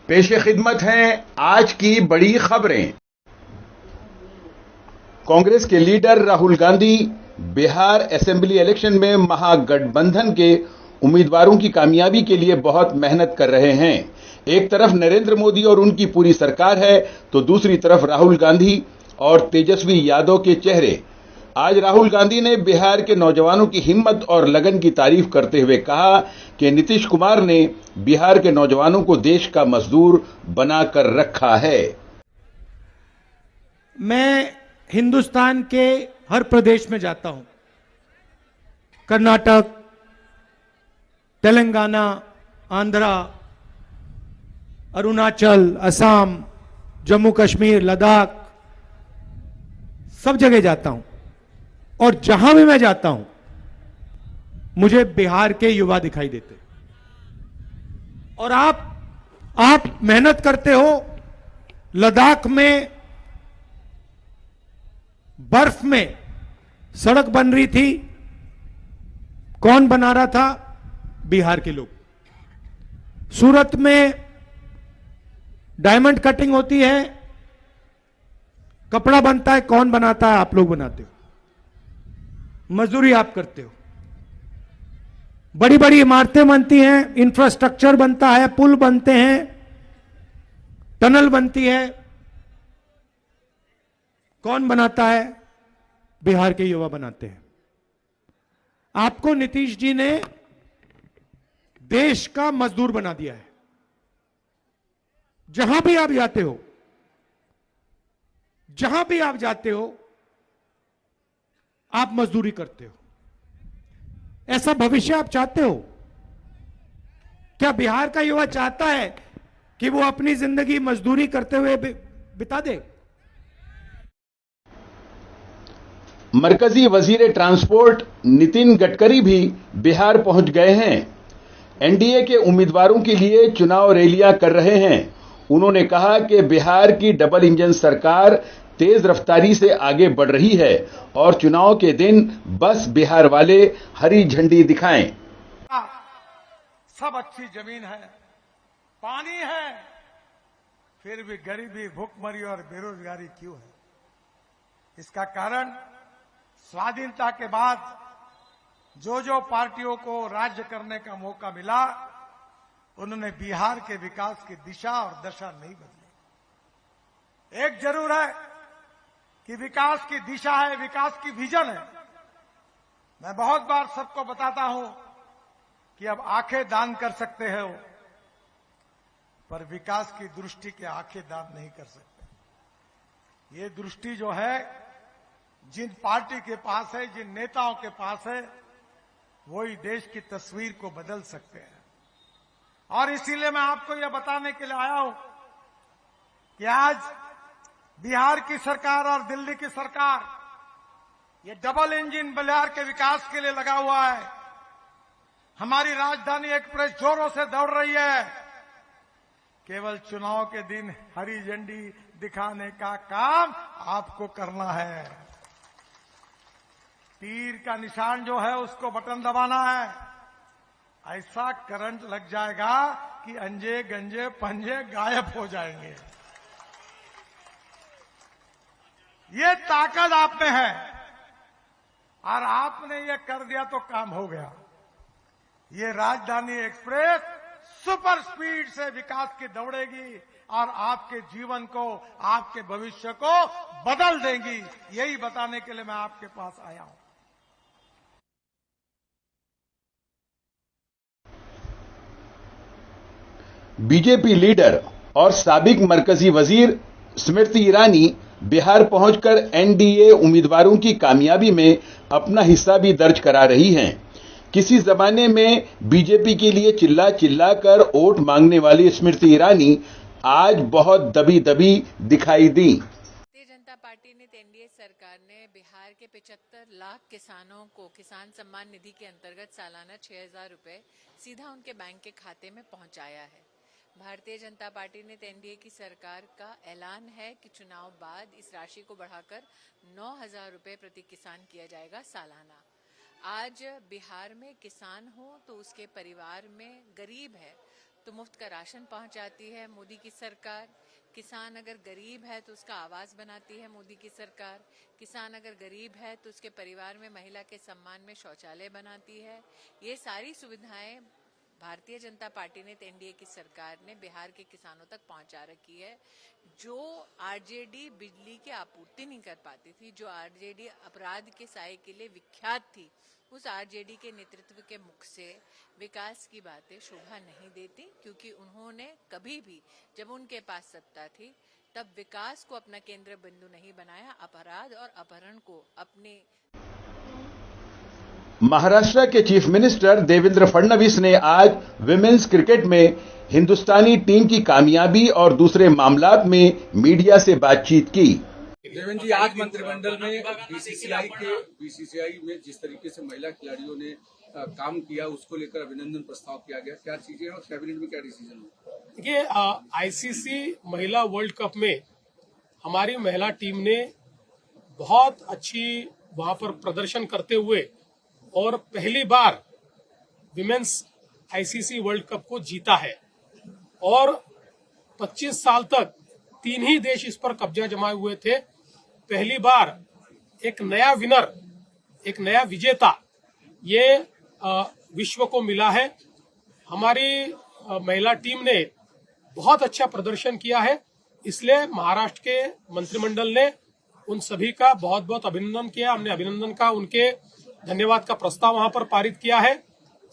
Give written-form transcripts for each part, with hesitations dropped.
पेशे खिदमत हैं आज की बड़ी खबरें। कांग्रेस के leader Rahul Gandhi Bihar assembly election में महागठबंधन के उम्मीदवारों की कामयाबी के लिए बहुत मेहनत कर रहे हैं। एक तरफ नरेंद्र मोदी और उनकी पूरी सरकार है, तो दूसरी तरफ राहुल गांधी और तेजस्वी यादव के चेहरे। आज राहुल गांधी ने बिहार के नौजवानों की हिम्मत और लगन की तारीफ करते हुए कहा कि नीतीश कुमार ने बिहार के नौजवानों को देश का मजदूर बनाकर रखा है। मैं हिंदुस्तान के हर प्रदेश में जाता हूं, कर्नाटक, तेलंगाना, आंध्रा, अरुणाचल, असम, जम्मू कश्मीर, लद्दाख, सब जगह जाता हूं और जहां भी मैं जाता हूं मुझे बिहार के युवा दिखाई देते। और आप मेहनत करते हो। लद्दाख में बर्फ में सड़क बन रही थी, कौन बना रहा था? बिहार के लोग। सूरत में डायमंड कटिंग होती है, कपड़ा बनता है, कौन बनाता है? आप लोग बनाते हो, मजदूरी आप करते हो। बड़ी बड़ी इमारतें बनती हैं, इंफ्रास्ट्रक्चर बनता है, पुल बनते हैं, टनल बनती है, कौन बनाता है? बिहार के युवा बनाते हैं। आपको नीतीश जी ने देश का मजदूर बना दिया है। जहां भी आप जाते हो, जहां भी आप जाते हो, आप मजदूरी करते हो। ऐसा भविष्य आप चाहते हो? क्या बिहार का युवा चाहता है कि वो अपनी जिंदगी मजदूरी करते हुए बिता दे? मरकजी वजीर ट्रांसपोर्ट नितिन गडकरी भी बिहार पहुंच गए हैं। एनडीए के उम्मीदवारों के लिए चुनाव रैलियां कर रहे हैं। उन्होंने कहा कि बिहार की डबल इंजन सरकार तेज रफ्तारी से आगे बढ़ रही है और चुनाव के दिन बस बिहार वाले हरी झंडी दिखाएं। सब अच्छी जमीन है, पानी है, फिर भी गरीबी, भूखमरी और बेरोजगारी क्यों है? इसका कारण स्वाधीनता के बाद जो पार्टियों को राज्य करने का मौका मिला, उन्होंने बिहार के विकास की दिशा और दशा नहीं बदली। एक जरूर है कि विकास की दिशा है, विकास की विजन है। मैं बहुत बार सबको बताता हूं कि अब आंखें दान कर सकते हो, पर विकास की दृष्टि के आंखें दान नहीं कर सकते। ये दृष्टि जो है, जिन पार्टी के पास है, जिन नेताओं के पास है, वही देश की तस्वीर को बदल सकते हैं। और इसीलिए मैं आपको यह बताने के लिए आया हूं कि आज बिहार की सरकार और दिल्ली की सरकार ये डबल इंजन बिहार के विकास के लिए लगा हुआ है। हमारी राजधानी एक्सप्रेस जोरों से दौड़ रही है। केवल चुनाव के दिन हरी झंडी दिखाने का काम आपको करना है। तीर का निशान जो है उसको बटन दबाना है। ऐसा करंट लग जाएगा कि अंजे गंजे पंजे गायब हो जाएंगे। ये ताकत आप में है और आपने ये कर दिया तो काम हो गया। ये राजधानी एक्सप्रेस सुपर स्पीड से विकास की दौड़ेगी और आपके जीवन को, आपके भविष्य को बदल देंगी। यही बताने के लिए मैं आपके पास आया हूं। बीजेपी लीडर और साबिक मरकजी वजीर स्मृति ईरानी बिहार पहुंचकर एनडीए उम्मीदवारों की कामयाबी में अपना हिस्सा भी दर्ज करा रही हैं। किसी जमाने में बीजेपी के लिए चिल्ला चिल्ला कर वोट मांगने वाली स्मृति ईरानी आज बहुत दबी दबी दिखाई दी। भारतीय जनता पार्टी ने एनडीए सरकार ने बिहार के 75 लाख किसानों को किसान सम्मान निधि के अंतर्गत सालाना 6,000 रुपए सीधा उनके बैंक के खाते में पहुंचाया है। भारतीय जनता पार्टी ने एनडीए की सरकार का ऐलान है कि चुनाव बाद इस राशि को बढ़ाकर 9,000 रुपए प्रति किसान किया जाएगा सालाना। आज बिहार में किसान हो तो उसके परिवार में गरीब है तो मुफ्त का राशन पहुंचाती है मोदी की सरकार। किसान अगर गरीब है तो उसका आवाज बनाती है मोदी की सरकार। किसान अगर गरीब है तो उसके परिवार में महिला के सम्मान में शौचालय बनाती है। ये सारी सुविधाएं भारतीय जनता पार्टी ने एनडीए की सरकार ने बिहार के किसानों तक पहुंचा रखी है। जो आरजेडी बिजली की आपूर्ति नहीं कर पाती थी, जो आरजेडी अपराध के साए के लिए विख्यात थी, उस आरजेडी के नेतृत्व के मुख से विकास की बातें शोभा नहीं देती, क्योंकि उन्होंने कभी भी जब उनके पास सत्ता थी तब विकास को अपना केंद्र बिंदु नहीं बनाया, अपराध और अपहरण को अपने। महाराष्ट्र के चीफ मिनिस्टर देवेंद्र फडणवीस ने आज विमेन्स क्रिकेट में हिंदुस्तानी टीम की कामयाबी और दूसरे मामलात में मीडिया से बातचीत की। देवेंद्र जी, आज मंत्रिमंडल में बीसीसीआई में जिस तरीके से महिला खिलाड़ियों ने काम किया, उसको लेकर अभिनंदन प्रस्ताव किया गया, क्या चीजें और कैबिनेट में क्या डिसीजन हुआ? देखिए, आईसीसी महिला वर्ल्ड कप में हमारी महिला टीम ने बहुत अच्छी वहां पर प्रदर्शन करते हुए और पहली बार विमेन्स आईसीसी वर्ल्ड कप को जीता है और 25 साल तक 3 ही देश इस पर कब्जा जमाए हुए थे। पहली बार एक नया विनर, एक नया विजेता ये विश्व को मिला है। हमारी महिला टीम ने बहुत अच्छा प्रदर्शन किया है, इसलिए महाराष्ट्र के मंत्रिमंडल ने उन सभी का बहुत बहुत अभिनंदन किया। हमने अभिनंदन का, उनके धन्यवाद का प्रस्ताव वहां पर पारित किया है।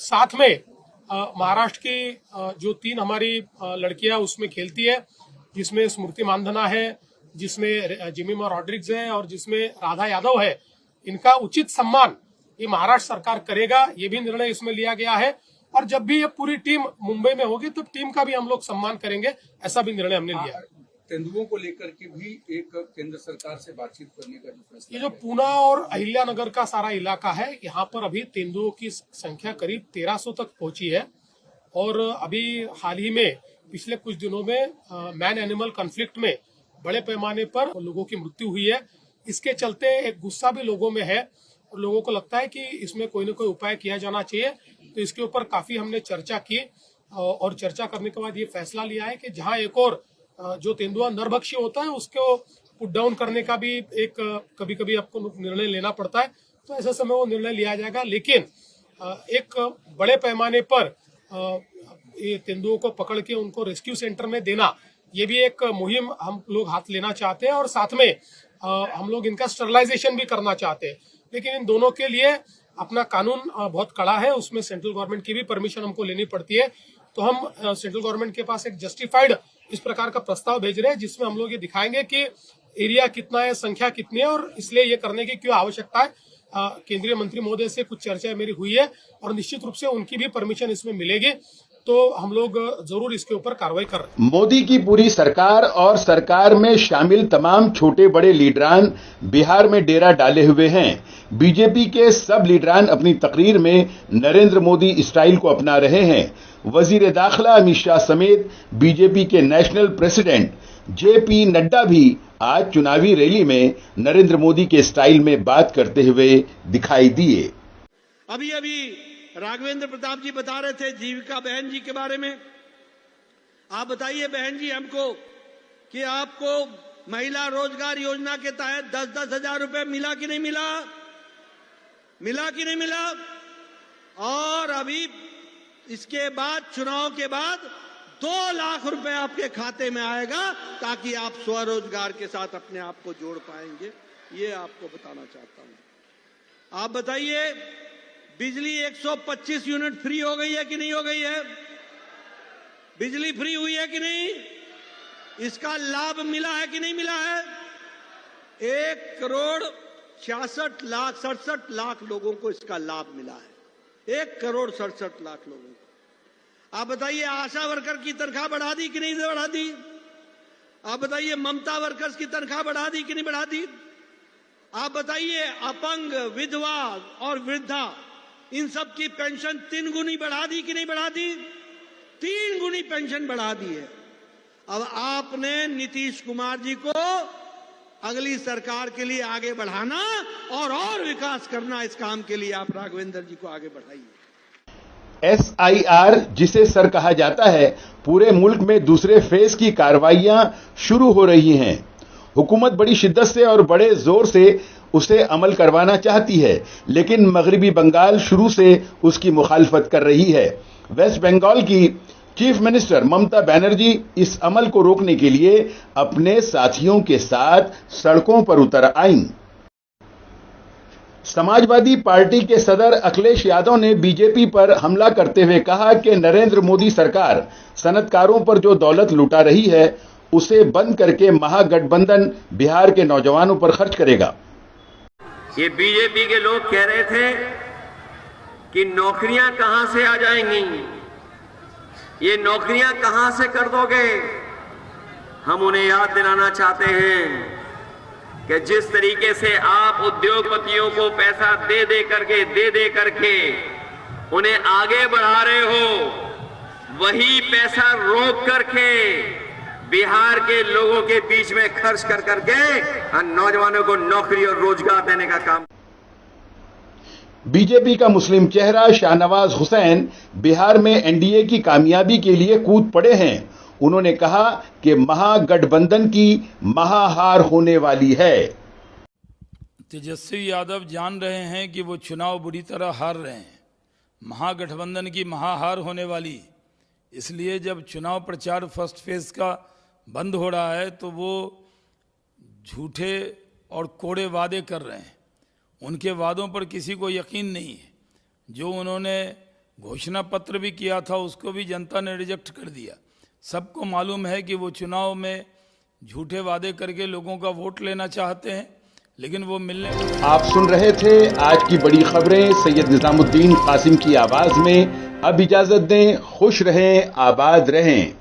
साथ में महाराष्ट्र की जो 3 हमारी लड़कियां उसमें खेलती है, जिसमें स्मृति मानधना है, जिसमें जिमीमा रॉड्रिग्स है और जिसमें राधा यादव है, इनका उचित सम्मान ये महाराष्ट्र सरकार करेगा, ये भी निर्णय इसमें लिया गया है। और जब भी ये पूरी टीम मुंबई में होगी तो टीम का भी हम लोग सम्मान करेंगे, ऐसा भी निर्णय हमने लिया है। तेंदुओं को लेकर के भी एक केंद्र सरकार से बातचीत करने का जो फैसला, ये जो पूना और अहिल्यानगर का सारा इलाका है, यहाँ पर अभी तेंदुओं की संख्या करीब 1300 तक पहुंची है। और अभी हाल ही में पिछले कुछ दिनों में मैन एनिमल कॉन्फ्लिक्ट में बड़े पैमाने पर लोगों की मृत्यु हुई है। इसके चलते एक गुस्सा भी लोगों में है और लोगों को लगता है कि इसमें कोई न कोई उपाय किया जाना चाहिए। तो इसके ऊपर काफी हमने चर्चा की और चर्चा करने के बाद ये फैसला लिया है कि जहाँ एक और जो तेंदुआ नरभक्षी होता है उसको पुट डाउन करने का भी एक कभी कभी आपको निर्णय लेना पड़ता है, तो ऐसे समय वो निर्णय लिया जाएगा। लेकिन एक बड़े पैमाने पर ये तेंदुओं को पकड़ के उनको रेस्क्यू सेंटर में देना, ये भी एक मुहिम हम लोग हाथ लेना चाहते हैं और साथ में हम लोग इनका स्टरलाइजेशन भी करना चाहते हैं। लेकिन इन दोनों के लिए अपना कानून बहुत कड़ा है, उसमें सेंट्रल गवर्नमेंट की भी परमिशन हमको लेनी पड़ती है। तो हम सेंट्रल गवर्नमेंट के पास एक जस्टिफाइड इस प्रकार का प्रस्ताव भेज रहे हैं, जिसमें हम लोग ये दिखाएंगे कि एरिया कितना है, संख्या कितनी है और इसलिए ये करने की क्यों आवश्यकता है। केंद्रीय मंत्री महोदय से कुछ चर्चा मेरी हुई है और निश्चित रूप से उनकी भी परमिशन इसमें मिलेगी, तो हम लोग जरूर इसके ऊपर कार्रवाई कर रहे हैं। मोदी की पूरी सरकार और सरकार में शामिल तमाम छोटे बड़े लीडरान बिहार में डेरा डाले हुए हैं। बीजेपी के सब लीडरान अपनी तकरीर में नरेंद्र मोदी स्टाइल को अपना रहे हैं। वजीर दाखिला अमित शाह समेत बीजेपी के नेशनल प्रेसिडेंट जेपी नड्डा भी आज चुनावी रैली में नरेंद्र मोदी के स्टाइल में बात करते हुए दिखाई दिए। अभी राघवेंद्र प्रताप जी बता रहे थे जीविका बहन जी के बारे में। आप बताइए बहन जी हमको कि आपको महिला रोजगार योजना के तहत 10-10 हजार रुपए मिला कि नहीं मिला? मिला कि नहीं मिला? और अभी इसके बाद चुनाव के बाद 2 लाख रुपए आपके खाते में आएगा ताकि आप स्वरोजगार के साथ अपने आप को जोड़ पाएंगे। ये आपको बताना चाहता हूं। आप बताइए बिजली 125 यूनिट फ्री हो गई है कि नहीं हो गई है? बिजली फ्री हुई है कि नहीं? इसका लाभ मिला है कि नहीं मिला है? 1,66,67 लाख लोगों को इसका लाभ मिला है। 1,67 लाख लोगों को। आप बताइए आशा वर्कर की तनख्वाह बढ़ा दी कि नहीं बढ़ा दी? आप बताइए ममता वर्कर्स की तनख्वाह बढ़ा दी कि नहीं बढ़ा दी? आप बताइए अपंग, विधवा और वृद्धा, इन सब की पेंशन 3 गुनी बढ़ा दी कि नहीं बढ़ा दी? 3 गुनी पेंशन बढ़ा दी है। अब आपने नीतीश कुमार जी को अगली सरकार के लिए आगे बढ़ाना और विकास करना, इस काम के लिए आप राघवेंद्र जी को आगे बढ़ाइए। SIR जिसे सर कहा जाता है, पूरे मुल्क में दूसरे फेज की कार्रवाइयां शुरू हो रही हैं। हुकूमत बड़ी शिद्दत से और बड़े जोर से उसे अमल करवाना चाहती है, लेकिन मगरिबी बंगाल शुरू से उसकी मुखालफत कर रही है। वेस्ट बंगाल की चीफ मिनिस्टर ममता बनर्जी इस अमल को रोकने के लिए अपने साथियों के साथ सड़कों पर उतर आईं। समाजवादी पार्टी के सदर अखिलेश यादव ने बीजेपी पर हमला करते हुए कहा कि नरेंद्र मोदी सरकार सनतकारों पर जो दौलत लुटा रही है, उसे बंद करके महागठबंधन बिहार के नौजवानों पर खर्च करेगा। ये बीजेपी के लोग कह रहे थे कि नौकरियां कहां से आ जाएंगी, ये नौकरियां कहां से कर दोगे। हम उन्हें याद दिलाना चाहते हैं कि जिस तरीके से आप उद्योगपतियों को पैसा दे दे करके उन्हें आगे बढ़ा रहे हो, वही पैसा रोक करके बिहार के लोगों के बीच में खर्च कर करके नौजवानों को नौकरी और रोजगार देने का काम। बीजेपी का मुस्लिम चेहरा शाहनवाज हुसैन बिहार में एनडीए की कामयाबी के लिए कूद पड़े हैं। उन्होंने कहा कि महागठबंधन की महाहार होने वाली है। तेजस्वी यादव जान रहे हैं कि वो चुनाव बुरी तरह हार रहे हैं। महागठबंधन की महाहार होने वाली, इसलिए जब चुनाव प्रचार फर्स्ट फेज का बंद हो रहा है तो वो झूठे और कोड़े वादे कर रहे हैं। उनके वादों पर किसी को यकीन नहीं है। जो उन्होंने घोषणा पत्र भी किया था उसको भी जनता ने रिजेक्ट कर दिया। सबको मालूम है कि वो चुनाव में झूठे वादे करके लोगों का वोट लेना चाहते हैं, लेकिन वो मिलने। आप सुन रहे थे आज की बड़ी खबरें सैयद निजामुद्दीन कासिम की आवाज में। अब इजाजत दें, खुश रहें, आबाद रहें।